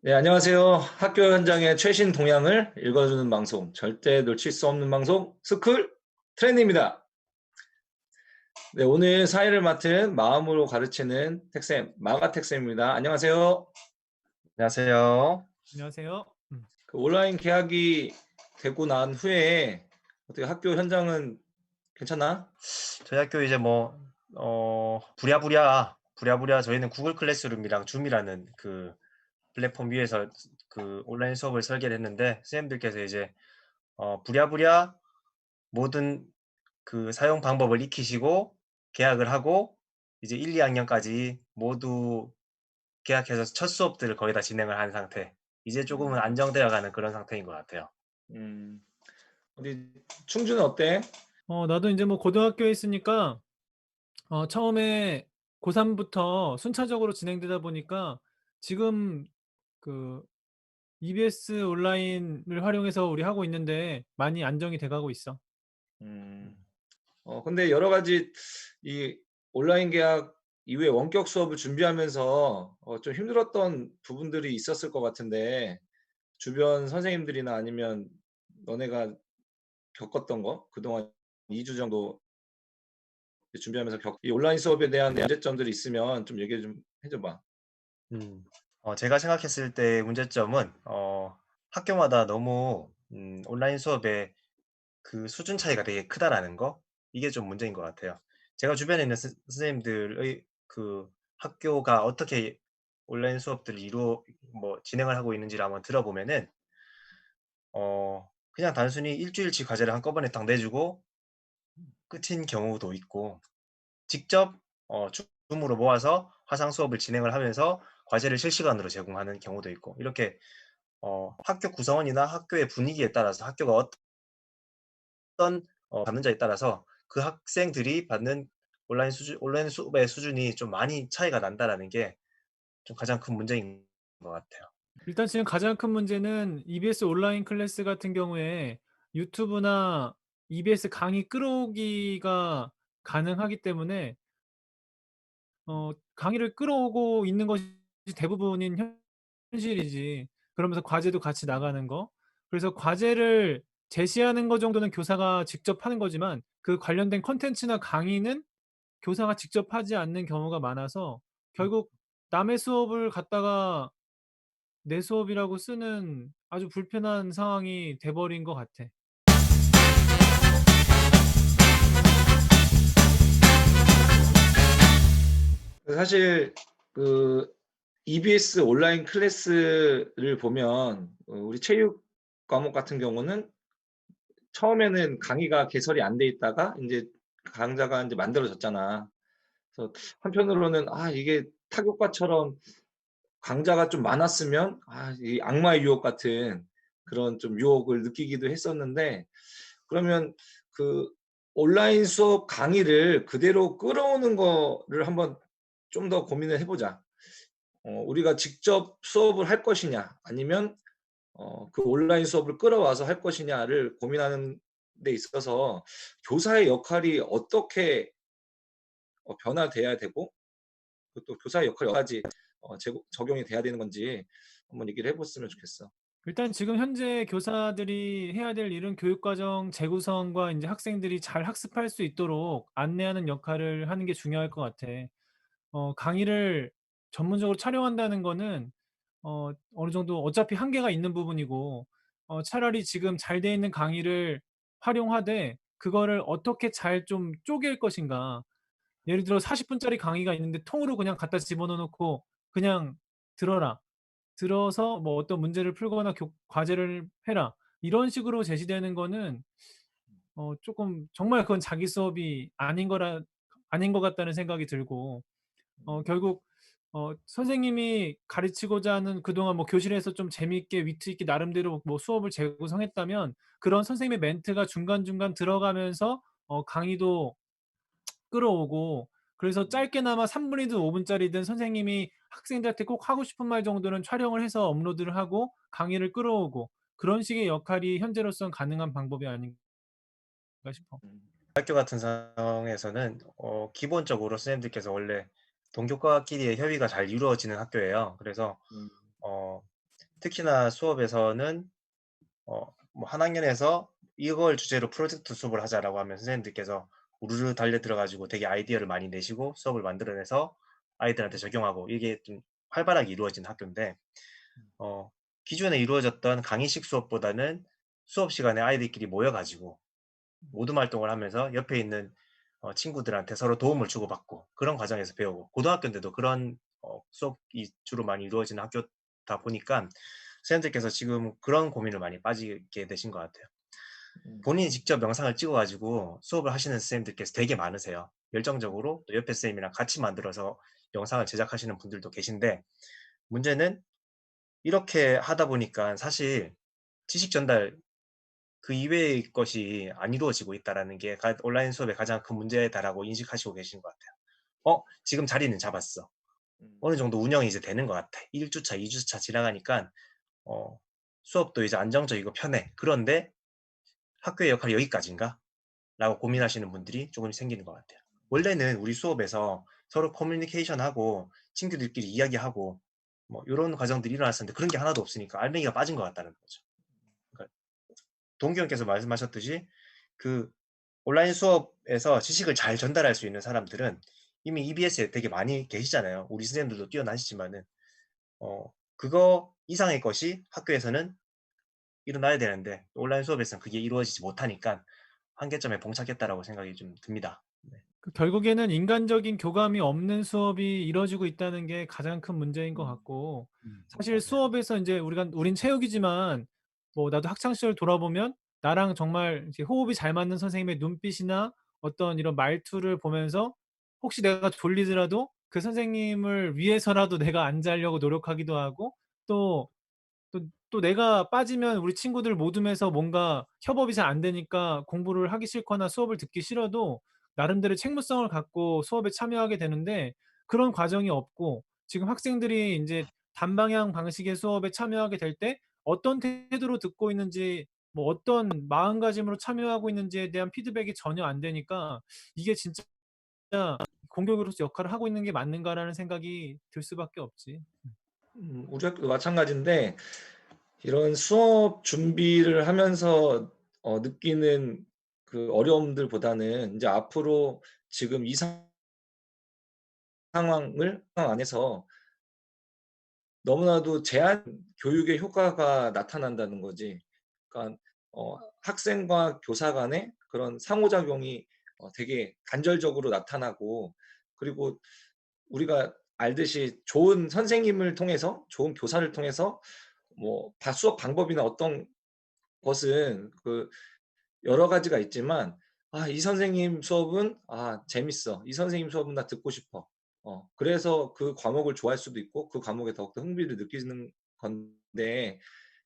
네, 안녕하세요. 학교 현장의 최신 동향을 읽어주는 방송, 절대 놓칠 수 없는 방송, 스쿨 트렌드입니다. 네, 오늘 사회를 맡은 마음으로 가르치는 택쌤, 마가택쌤입니다. 안녕하세요. 안녕하세요. 안녕하세요. 그 온라인 개학이 되고 난 후에 어떻게 학교 현장은 괜찮나? 저희 학교 이제 부랴부랴 저희는 구글 클래스룸이랑 줌이라는 그 플랫폼 위에서 그 온라인 수업을 설계를 했는데, 선생님들께서 이제 부랴부랴 모든 그 사용 방법을 익히시고 계약을 하고 이제 1, 2학년까지 모두 계약해서 첫 수업들을 거의 다 진행을 한 상태. 이제 조금은 음, 안정되어 가는 그런 상태인 것 같아요. 음, 어디 충주는 어때? 나도 이제 뭐 고등학교에 있으니까 처음에 고3부터 순차적으로 진행되다 보니까 지금 그 EBS 온라인을 활용해서 우리 하고 있는데 많이 안정이 돼 가고 있어. 음, 근데 여러 가지 이 온라인 계약 이후에 원격 수업을 준비하면서 좀 힘들었던 부분들이 있었을 것 같은데 주변 선생님들이나 아니면 너네가 겪었던 거 그동안 2주 정도 준비하면서 이 온라인 수업에 대한 문제점들이 있으면 좀 얘기 좀 해 줘 봐. 음. 제가 생각했을 때 문제점은 학교마다 너무 온라인 수업의 그 수준 차이가 되게 크다라는 거, 이게 좀 문제인 것 같아요. 제가 주변에 있는 선생님들의 그 학교가 어떻게 온라인 수업들을 진행을 하고 있는지를 한번 들어보면은 그냥 단순히 일 주일치 과제를 한꺼번에 딱 내주고 끝인 경우도 있고, 직접 줌으로 모아서 화상 수업을 진행을 하면서 과제를 실시간으로 제공하는 경우도 있고, 이렇게 학교 구성원이나 학교의 분위기에 따라서 학교가 어떤 받는자에 따라서 그 학생들이 받는 온라인 수업의 수준이 좀 많이 차이가 난다라는 게 좀 가장 큰 문제인 것 같아요. 일단 지금 가장 큰 문제는 EBS 온라인 클래스 같은 경우에 유튜브나 EBS 강의 끌어오기가 가능하기 때문에 강의를 끌어오고 있는 것이 대부분인 현실이지. 그러면서 과제도 같이 나가는 거. 그래서 과제를 제시하는 거 정도는 교사가 직접 하는 거지만 그 관련된 콘텐츠나 강의는 교사가 직접 하지 않는 경우가 많아서 결국 남의 수업을 갖다가 내 수업이라고 쓰는 아주 불편한 상황이 돼 버린 것 같아. 사실 그 EBS 온라인 클래스를 보면 우리 체육 과목 같은 경우는 처음에는 강의가 개설이 안 돼 있다가 인제 강좌가 인제 만들어졌잖아. 그래서 한편으로는 '아 이게 타교과처럼 강좌가 좀 많았으면 이 악마의 유혹 같은 그런 좀 유혹을 느끼기도 했었는데 그러면 그 온라인 수업 강의를 그대로 끌어오는 거를 한번 좀 더 고민을 해 보자. 우리가 직접 수업을 할 것이냐 아니면 그 온라인 수업을 끌어와서 할 것이냐를 고민하는 데 있어서 교사의 역할이 어떻게 변화돼야 되고 또 교사의 역할이 여러 가지 적용이 돼야 되는 건지 한번 얘기를 해 봤으면 좋겠어. 일단 지금 현재 교사들이 해야 될 일은 교육과정 재구성과 인제 학생들이 잘 학습할 수 있도록 안내하는 역할을 하는 게 중요할 것 같아. 강의를 전문적으로 촬영한다는 거는 어느 정도 어차피 한계가 있는 부분이고 차라리 지금 잘 돼 있는 강의를 활용하되 그거를 어떻게 잘 좀 쪼갤 것인가. 예를 들어 40 분짜리 강의가 있는데 통으로 그냥 갖다 집어넣어 놓고 그냥 "들어라." 들어서 뭐 어떤 문제를 풀거나 과제를 해라. 이런 식으로 제시되는 거는 쪼끔 정말 그건 자기 수업이 아닌 것 같다는 생각이 들고 결국 선생님이 가르치고자 하는 그동안 뭐 교실에서 좀 재미있게 위트 있게 나름대로 뭐 수업을 재구성했다면 그런 선생님의 멘트가 중간중간 들어가면서 강의도 끌어오고 그래서 짧게나마 3 분이든 5 분짜리든 선생님이 학생들한테 꼭 하고 싶은 말 정도는 촬영을 해서 업로드를 하고 강의를 끌어오고 그런 식의 역할이 현재로서는 가능한 방법이 아닌가 싶어. 음. 학교 같은 상황에서는 기본적으로 선생님들께서 원래 동교과끼리의 협의가 잘 이루어지는 학교예요. 그래서 음. 어 특히나 수업에서는 뭐 한 학년에서 이걸 주제로 프로젝트 수업을 하자라고 하면 선생님들께서 우르르 달려 들어 가지고 되게 아이디어를 많이 내시고 수업을 만들어내서 아이들한테 적용하고 이게 좀 활발하게 이루어진 학교인데 어 기존에 이루어졌던 강의식 수업보다는 수업 시간에 아이들끼리 모여 가지고 모둠 활동을 하면서 옆에 있는 친구들한테 서로 도움을 주고받고 그런 과정에서 배우고 고등학교인데도 그런 수업이 주로 많이 이루어지는 학교다 보니까 선생님들께서 지금 그런 고민을 많이 빠지게 되신 것 같아요. 음. 본인이 직접 영상을 찍어 가지고 수업을 하시는 선생님들께서 되게 많으세요. 열정적으로 또 옆에 선생님이랑 같이 만들어서 영상을 제작하시는 분들도 계신데 문제는 이렇게 하다 보니까 사실 지식 전달 그 이외의 것이 안 이루어지고 있다라는 게 온라인 수업의 가장 큰 문제다라고 인식하시고 계신 것 같아요. 지금 자리는 잡았어. 음. 어느 정도 운영이 이제 되는 것 같아. 1주차, 2주차 지나가니까 수업도 이제 안정적이고 편해. 그런데 학교의 역할이 여기까지인가? 라고 고민하시는 분들이 조금 생기는 것 같아요. 원래는 우리 수업에서 서로 커뮤니케이션하고 친구들끼리 이야기하고 뭐 요런 과정들이 일어났었는데 그런 게 하나도 없으니까 알맹이가 빠진 것 같다는 거죠. 그러니까 동기 형께서 말씀하셨듯이 그 온라인 수업에서 지식을 잘 전달할 수 있는 사람들은 이미 EBS에 되게 많이 계시잖아요. 우리 선생님들도 뛰어나시지만은 그거 이상의 것이 학교에서는 일어나야 되는데 온라인 수업에서는 그게 이루어지지 못하니까 한계점에 봉착했다라고 생각이 좀 듭니다. 네. 결국에는 인간적인 교감이 없는 수업이 이루어지고 있다는 게 가장 큰 문제인 것 같고 사실 맞아요. 수업에서 인제 우린 체육이지만 뭐 나도 학창 시절 돌아보면 나랑 정말 이제 호흡이 잘 맞는 선생님의 눈빛이나 어떤 이런 말투를 보면서 혹시 내가 졸리더라도 그 선생님을 위해서라도 내가 안 자려고 노력하기도 하고 또 또 내가 빠지면 우리 친구들 모둠에서 뭔가 협업이 잘 안 되니까 공부를 하기 싫거나 수업을 듣기 싫어도 나름대로의 책무성을 갖고 수업에 참여하게 되는데 그런 과정이 없고 지금 학생들이 인제 단방향 방식의 수업에 참여하게 될 때 어떤 태도로 듣고 있는지 뭐 어떤 마음가짐으로 참여하고 있는지에 대한 피드백이 전혀 안 되니까 이게 진짜 '공교육으로서 역할을 하고 있는 게 맞는가.'라는 생각이 들 수밖에 없지. 우리 학교도 마찬가지인데 이런 수업 준비를 하면서 느끼는 그 어려움들보다는 이제 앞으로 지금 이 상황을 상황 안에서 너무나도 제한 교육의 효과가 나타난다는 거지. 그러니까 학생과 교사 간의 그런 상호작용이 되게 간절적으로 나타나고 그리고 우리가 알듯이 좋은 선생님을 통해서 좋은 교사를 통해서 뭐 수업 방법이나 어떤 것은 그 여러 가지가 있지만 '아 이 선생님 수업은 재밌어. 이 선생님 수업은 나 듣고 싶어.' 그래서 그 과목을 좋아할 수도 있고 그 과목에 더욱더 흥미를 느끼는 건데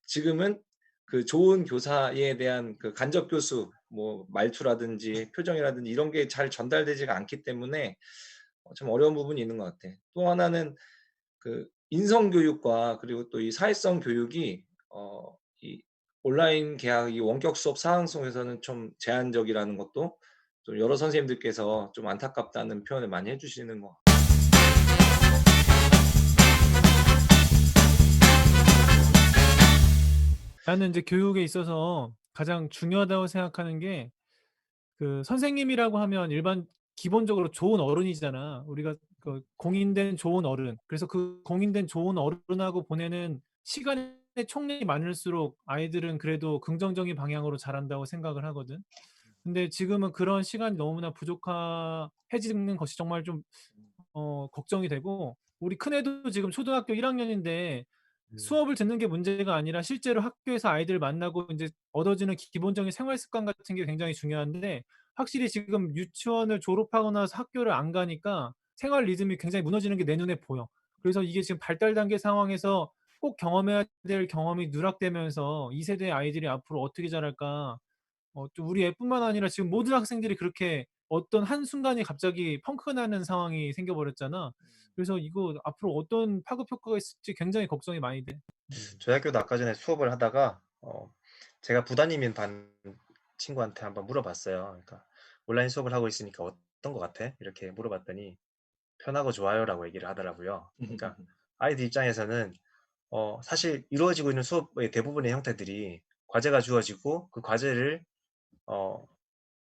지금은 그 좋은 교사에 대한 그 간접 교수 뭐 말투라든지 표정이라든지 이런 게 잘 전달되지가 않기 때문에 좀 어려운 부분이 있는 것 같아. 또 하나는 그 인성 교육과 그리고 또 이 사회성 교육이 이 온라인 계약 이 원격 수업 상황 속에서는 좀 제한적이라는 것도 좀 여러 선생님들께서 좀 안타깝다는 표현을 많이 해 주시는 것 같아요. 나는 인제 교육에 있어서 가장 중요하다고 생각하는 게 그 선생님이라고 하면 기본적으로 좋은 어른이잖아. 우리가 그 공인된 좋은 어른. 그래서 그 공인된 좋은 어른하고 보내는 시간의 총량이 많을수록 아이들은 그래도 긍정적인 방향으로 자란다고 생각을 하거든. 근데 지금은 그런 시간이 너무나 부족해지는 것이 정말 좀 걱정이 되고 우리 큰애도 지금 초등학교 1 학년인데 수업을 듣는 게 문제가 아니라 실제로 학교에서 아이들 만나고 인제 얻어지는 기본적인 생활 습관 같은 게 굉장히 중요한데 확실히 지금 유치원을 졸업하고 나서 학교를 안 가니까 생활 리듬이 굉장히 무너지는 게 내 눈에 보여. 그래서 이게 지금 발달 단계 상황에서 꼭 경험해야 될 경험이 누락되면서 '이 세대의 아이들이 앞으로 어떻게 자랄까.' 좀 우리 애뿐만 아니라 지금 모든 학생들이 그렇게 어떤 한순간에 갑자기 펑크가 나는 상황이 생겨 버렸잖아. 그래서 이거 앞으로 어떤 파급 효과가 있을지 굉장히 걱정이 많이 돼. 저희 학교도 아까 전에 수업을 하다가 제가 부담임인 반 친구한테 한번 물어봤어요. 그러니까 "온라인 수업을 하고 있으니까 어떤 것 같아?" 이렇게 물어봤더니 "편하고 좋아요."라고 얘기를 하더라고요. 그러니까 아이들 입장에서는 사실 이루어지고 있는 수업의 대부분의 형태들이 과제가 주어지고 그 과제를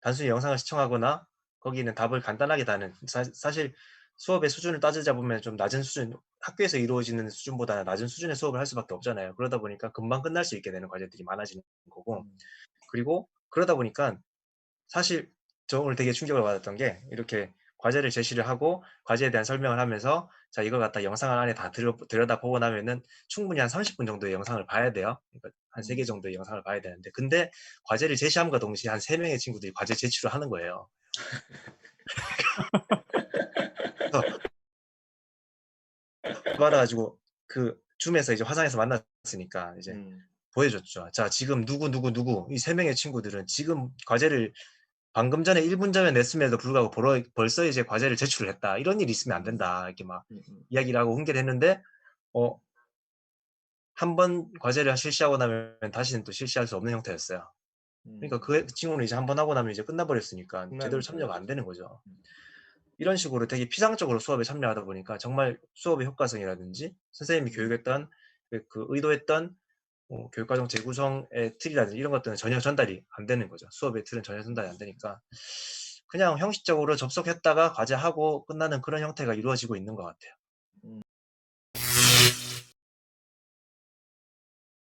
단순히 영상을 시청하거나 거기 있는 답을 간단하게 다는 사실 수업의 수준을 따지자 보면 좀 낮은 수준, 학교에서 이루어지는 수준보다 낮은 수준의 수업을 할 수밖에 없잖아요. 그러다 보니까 금방 끝날 수 있게 되는 과제들이 많아지는 거고, 그리고 그러다 보니까 사실 저 오늘 되게 충격을 받았던 게, 이렇게 과제를 제시를 하고 과제에 대한 설명을 하면서 자 이걸 갖다 영상을 안에 다 들여다보고 나면은 충분히 한 30분 정도의 영상을 봐야 돼요. 그러니까 한 3개 정도의 영상을 봐야 되는데, 근데 과제를 제시함과 동시에 한 3명의 친구들이 과제 제출을 하는 거예요. 그래서 받아가지고 그 줌에서 이제 화상에서 만났으니까 이제 보여줬죠. 자, 지금 누구 이 3명의 친구들은 지금 과제를 방금 전에 1분 전에 냈음에도 불구하고 벌써 이제 과제를 제출을 했다. 이런 일이 있으면 안 된다. 이렇게 막 이야기를 하고 훈계를 했는데, 한 번 과제를 실시하고 나면 다시는 또 실시할 수 없는 형태였어요. 그러니까 그 친구는 이제 한 번 하고 나면 이제 끝나버렸으니까 제대로 참여가 안 되는 거죠. 이런 식으로 되게 피상적으로 수업에 참여하다 보니까 정말 수업의 효과성이라든지 선생님이 교육했던 그 의도했던 교육과정 재구성의 틀이라든지 이런 것들은 전혀 전달이 안 되는 거죠. 수업의 틀은 전혀 전달이 안 되니까 그냥 형식적으로 접속했다가 과제하고 끝나는 그런 형태가 이루어지고 있는 것 같아요.